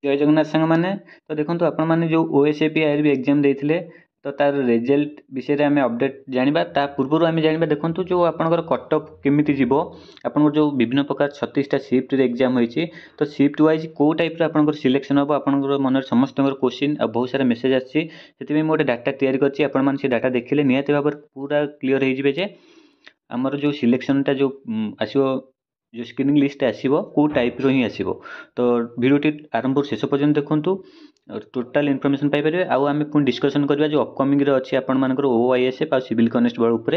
जय जगन्नाथ सांग मैंने तो देखो आपण मैंने जो ओएसएपी आईआरबी एग्जाम देते तो तार रिजल्ट विषय में अपडेट जाना ता पूर्व आम जाना देखो जो आपंकर कटअफ केमी जीव आप जो विभिन्न प्रकार 36टा शिफ्ट एग्जाम होती तो शिफ्ट वाइज कौ टाइप आपंकर सिलेक्शन हम आपंकर मन समस्त क्वेश्चन आ बहुत सारा मेसेज आसी गोटे डाटा तैयारी कर डाटा देखिले निहत भाव पूरा क्लीयर हो आमर जो सिलेक्शनटा जो आसो जो स्क्रीनिंग लिस्ट आसो कौ टाइप रो ही आसो तो भिडियोटी आरंभ शेष पर्यटन देखूँ टोटाल इनफॉरमेशन पाई परिबे आउ आमे पुणी डिस्कशन करबा जो अपकमिंग रे अछि आपण मानकर ओआईएसएफ आ सिविल कनेस्टेबल ऊपर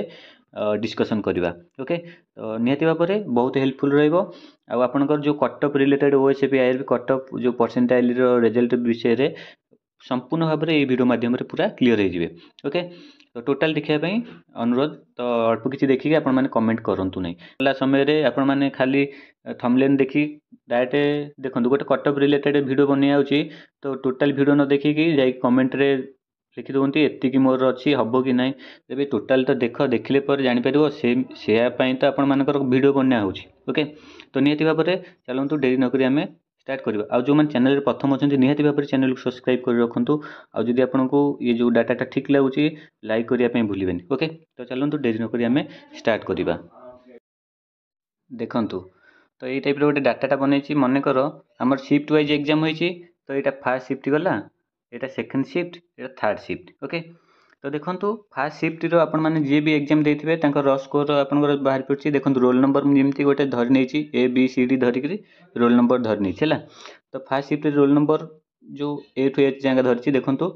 डिस्कशन करबा ओके तो निहति भाबरे बहुत हेल्पफुल रहइबो आ आपनकर जो cutoff related OSF IRB cutoff जो परसेंटाइल रो रिजल्ट विषय रे संपूर्ण भाव में ये वीडियो माध्यम पूरा क्लीयर हो ओके तो टोटाल देखापी अनुरोध तो अल्प किसी देखिए आपण मैंने कमेंट करूँ नहीं गला समय आपण मैंने खाली थंबनेल देखी डायरेक्ट देखो गोटे कटअप रिलेटेड वीडियो बन तो टोटाल वीडियो न देखिकी जाई कमेंट रे लिखि दिखती एतिक मोर अच्छी हम कि ना तेज टोटाल तो देखिले पर जापर से तो आपण मानकर वीडियो बना ओके तो निहती भाव में चलतु डेरी नक आम स्टार्ट करवा आ जो मैंने चैनल प्रथम अच्छे निहती भाव में चैनल को सब्सक्राइब कर रखुँ आ जदि आपको ये जो डाटा ठीक लगुच लाइक करने भूलें ओके तो चलतु डेरी नक आम स्टार्ट करवा देखु तो ये टाइप गोटे डाटा बनई मनकर आम शिफ्ट वाइज एग्जाम होती तो यहाँ फास्ट शिफ्ट गला यहाँ सेकेंड शिफ्ट यहाँ थर्ड शिफ्ट ओके तो देखो फास्ट शिफ्ट आपण मैंने जी भी एग्जाम देते र स्कोर आप बाहर पड़ी देखो रोल नंबर जमी गोटे धरी नहीं ए बी सी डी धरिक रोल नंबर धरी नहीं है तो फास्ट शिफ्ट रोल नंबर जो ए टू एच जगह धरी देखो तो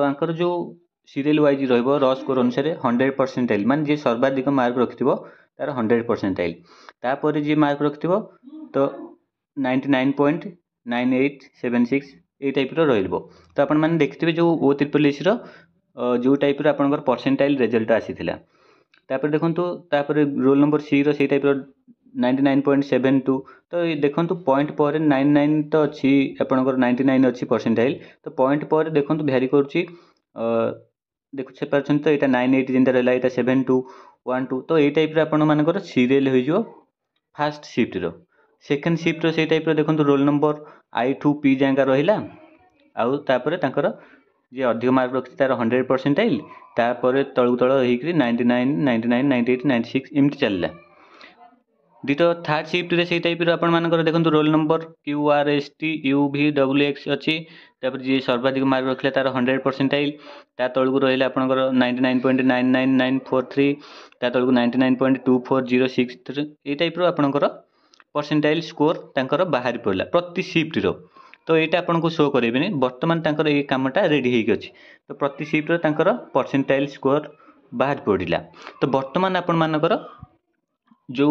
आंकर जो सीरियल वाइज रो स्कोर अनुसार 100% मान जी सर्वाधिक मार्क रखि तार 100% तापर जी मार्क रखि तो 99.9876 ये टाइप रही तो आपण मैंने देखिए जो ओ ट्रिपल एस जो टाइप आपंकर परसेंटाइल रिजल्ट आसीला तापर देखो तापर रोल नंबर सी रो टाइप 99.72 तो देखो पॉइंट पर 99 तो अच्छी आपंकर 99 अच्छी परसेंटाइल तो पॉइंट पर देखो भ्यारी करुच्ची देखु पार्टी तो यहाँ 98 जेनटा रहा यहाँ 7212 तो ये टाइप आपण मानकर सीरियल हो फास्ट शिफ्ट रो सेकेंड शिफ्ट रो टाइप देखो roll number I to P जगह रहा आउ तापर तांकर जी अधिक मार्क रखी तार 100% तापर तलू तल होकर 99 99 98 96 एमती चलला दीट थर्ड शिफ्ट रे से टाइप आपण मानकर देखो roll number Q R S T U V W x अच्छी तापर जी सर्वाधिक मार्क रखिले तार 100% ता तलू रहा आपंकर 99.99943 ता तलू 99.24063 ये टाइप आपंकर परसेंटाइल स्कोर तांकर बाहर पड़ा प्रति शिफ्ट रो तो यहाँ आपन को शो करेंगे बर्तमान तांकर ये कामटा रेडी होगी अच्छी तो प्रति शिफ्ट तांकर परसेंटाइल स्कोर बाहर पड़ा तो बर्तमान आपण मानकर जो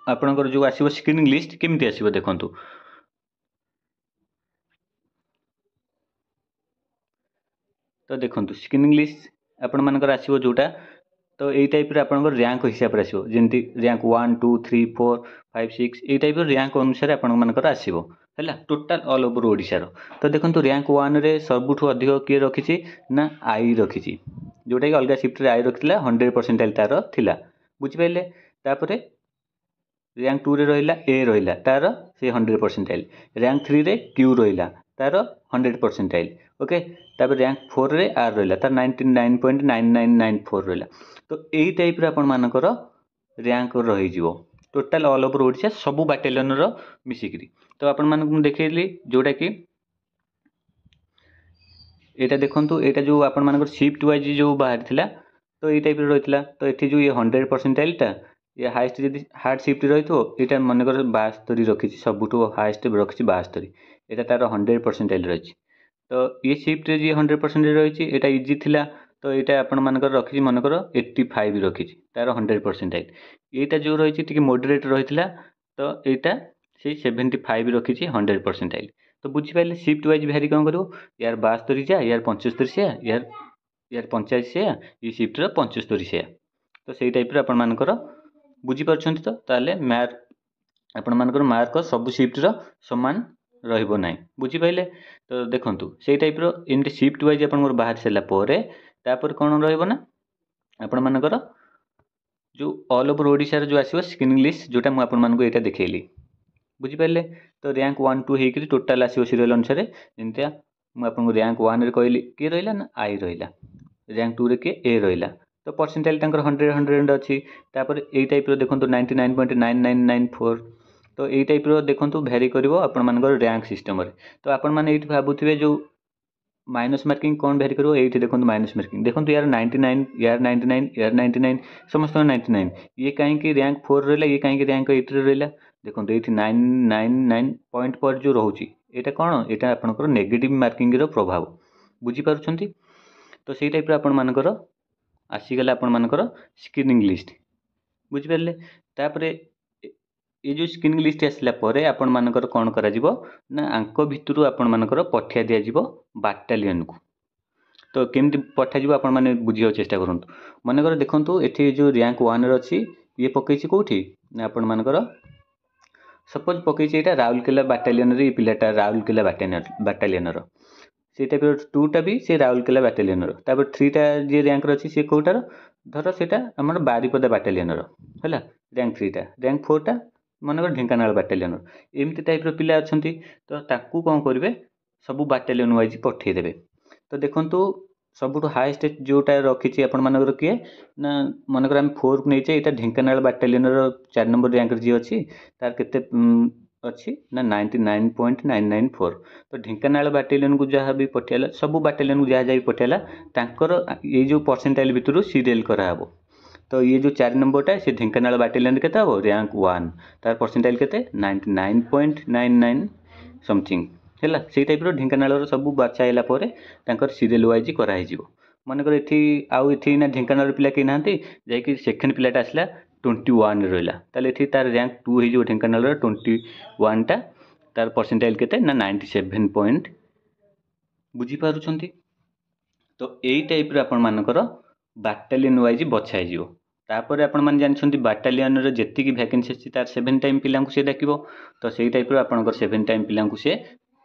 आपनकर जो आसीबो स्क्रीनिंग लिस्ट केमती आसीबो देखंतु तो देखंतु स्क्रीनिंग लिस्ट आपण मानकर आसीबो जोटा तो ये टाइप आपंकर रैंक हिसाब से आसो जमी रैंक 1 2 3 4 5 6 ये टाइप रैंक अनुसार आपण मानकर आसीबो है टोटाल ऑल ओवर ओडिशा रो तो देखो रैंक 1 रे सबुठु अधिक किए रखी ना आई रखी जोटा कि अलग शिफ्ट रे आई रखी 100% तार थिला बुझिपारे तापर रैंक 2 रे रहिला ए रहिला तार से 100% रैंक 3 रे क्यू रहिला तार 100% ओके तापर रैंक 4 रे आर रहिला तार 99.9994 रहिला तो यही टाइप आपण मानकर रैंक रही टोटाल ऑल ओवर ओडिशा सबु बाटालियन रो मिसिकरी तो आपण मानक देखैली जोटा कि एटा देखंतु एटा जो आपण मानकर शिफ्ट वाइज जो बाहर थिला तो ये टाइप रहितला तो एठी जो ये 100% टा ये हाईएस्ट जदि हार्ड शिफ्ट रही तो यहाँ मनकर 72 रखी सबुठू हाईएस्ट रखी 72 यहाँ तार 100% रही तो ये शिफ्ट जी 100% रही यहाँ इजी थिला तो यहाँ आपण मानकर रखी मनकर 85 रखी तार 100% यहाँ जो रही टी मॉडरेट रही तो यहाँ से 75 रखी 100% तो बुझिपारे शिफ्ट वाइज भैरी कौन कर यार 72 से यार 75 से यार 85 से ये शिफ्ट 75 से तो सही टाइप आपण मानकर बुझीपार तो ताले मार्क आपण मानकर मार्क सब शिफ्ट समान रहिबो नाही बुझीपाइले तो देखंतु से टाइप एमती शिफ्ट वाइज आपण बाहर सारा तापर कौन रहिबो ना आपण मानकर जो ऑल ओवर ओडिशा जो आसीबो स्क्रीनिंग लिस्ट जोटा मु आपण मानको एटा देखैली बुझिपारे। तो रैंक 1 2 होकर टोटाल आसो सीरियल अनुसार जमती मुझे रैंक 1 रे कहली किए रहा ना आई रहा, रैंक 2 रे किए ए रहा। तो परसेंटाइल 100 100 अच्छी। तापर यही टाइप देखो 99.9994। तो यही टाइप देखो भैरी कर रैंक सिस्टम। तो आपण मैंने भावुए जो माइनस मार्किंग कौन भैरी करो ये देखो माइनस मार्किंग देखो यार 99 यार 99 यार 99 समस्त 99 ये कहीं रैंक 4 रहा ये कहीं रैंक 8 रहा। देखो ये 999 पॉइंट पर जो रोचे यहाँ कौन यहाँ आपंकर नेगेटिव मार्किंग प्रभाव बुझीपार। तो सही टाइप आपण मानकर आसीगला आपण मानकर स्क्रीनिंग लिस्ट बुझिपारे। तापर ये जो स्क्रीनिंग लिस्ट आसला परे आपण मानकर कौन करा जीवो ना आंक भितरु आपण मानकर पठिया दिया जीवो बाटालियन को। तो केमती पठा जीवो आपण माने बुझियो चेष्टा करंतु। मानकर देखंतु एठी जो रैंक 1 रे अछि ये पकैछि कोठी ना आपण मानकर सपोज पकैछि एटा राउरकेला बाटालियन रे पिलाटा राउरकेला बाटालियन रो से टाइप 2 टा भी से राउरकेला बाटालियन रो। तापर 3 टा जे रैंक रे अछि से कोटार धर सेटा हमर बारीपदा बाटालियन रो हैला रैंक 3 टा रैंक 4 टा मनकर ढेंकानाल बाटालियन एमती टाइप पिला अच्छा। तो ताकू कौन करेंगे सबू बाटालियन वाइज पठेदेवे। तो देखो सबुठ हाएस्ट जोटा रखी आपण मानकर किए ना मनकर आम 4 को नहीं यहाँ ढेंकानाल बाटालियन 4 नंबर रैंक जी अच्छी तार केते अच्छी ना 99.994। तो ढेंकानाल बाटालियन को जहाँ भी पठेला सबू बाटालियन को जहाँ जहाँ भी पठेला तांकर ये जो परसेंटाइल भितर सीरियल कराहब। तो ये जो 4 नंबरटा से ढेंकानाल बाटालियन के रैंक 1 तार परसेंटाइल के 99.99 समथिंग है से टाइप ढेंकानाल सब बाछाला सीरियल वाइज कराई। मनकर ये आउ ये ना ढेंकानाल पिला कहीं ना जा सेकेंड पिलाटा आसला 21 रहा ताले तार रैंक 2 हो ढेंकानाल 21 टा तार परसेंटाइल के 97 पॉइंट बुझीपार। तो यही टाइप आपण मानकर बाटालियन वाइज बछाई। तापर आपण मैंने जानते बाटालियन जी वैकेंसी अच्छी तार 7 टाइम पिला से डाक। तो सही टाइप आपंकर 7 टाइम पिला से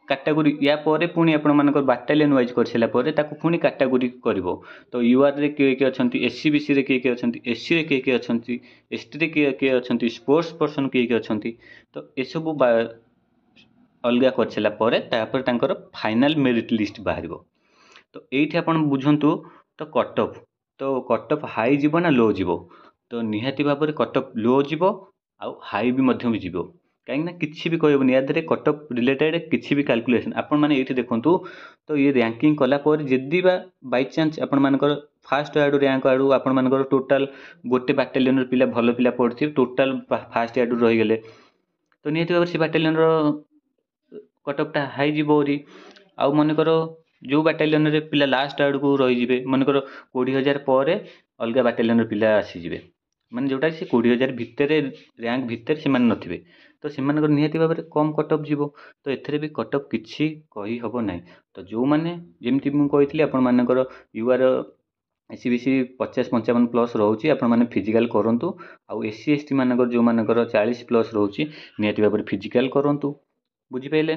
कैटेगोरी या पर पुणी आपण मानकर बाटालियन वाइज कर सारापर पुणी कैटेगोरी कर। तो यूआर रे किए किए अच्छा एससी बीसी रे किए किए अच्छा एससी रे किए किए अच्छा एसटी रे किए किए अच्छा स्पोर्ट्स पर्सन किए किए अच्छा। तो यू अलग कर सारापर फाइनाल मेरिट लिस्ट बाहर। तो ये आप बुझंतु तो कटअफ तो कटअफ हाई जीव ना लो जीव। तो निहाती भाव में कटअफ लो जीव आउ हाई भी जीव कहीं किसी भी कहबनी या कटअफ रिलेटेड किसी भी कैलकुलेशन आपण मैंने ये देखूँ। तो ये रैंकिंग कलापर जदि बाई चान्स आपण मानकर फास्ट आड़ू रैंक आड़ू आपण मानकर टोटाल गोटे बाटालियन पिला भल पिला पढ़े टोटाल फास्ट आड़ू रहीगले तो निहाती भाव से बाटालियन कटअफटा हाई जीवरी आउ मनकर जो बाटालियन रे पिला लास्ट आड़ को रही मनकर 20,000 पर अलग बाटालियन पिला आसीजे माने जोटा से 20,000 भितर रैंक भितर से नथिबे। तो से निहाती भाव में कम कटअफ जीव। तो एथरे भी कटअफ किछि कही हब ना। तो जो मैंने जमती मुझे आपण मानकर यूआर एससी बीसी 50-55 प्लस रोचे आपण मैंने फिजिकल करूँ। आउ एससी एसटी मानकर जो मानकर 40 प्लस रोचे निहाती भाव में फिजिकल करूँ बुझिपारे।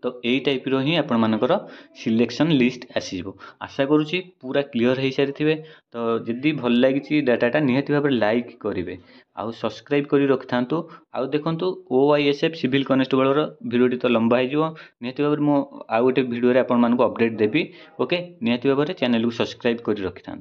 तो यही टाइप ही आपण मानकर सिलेक्शन लिस्ट आसीजो। आशा करुँची पूरा क्लीयर हो सारी थे। तो जदि भल लगी डाटाटा निहाती भाव में लाइक करेंगे आउ सब्सक्राइब कर रखि था। आउ देखूँ OYSF सिविल कनेस्टेबल भिडियोटी तो लंबा हो निहाती भाव में आउ गोटे भिडियो आपण मानक अपडेट देवी। ओके निहाती भाव में चैनल को सब्सक्राइब कर रखि था।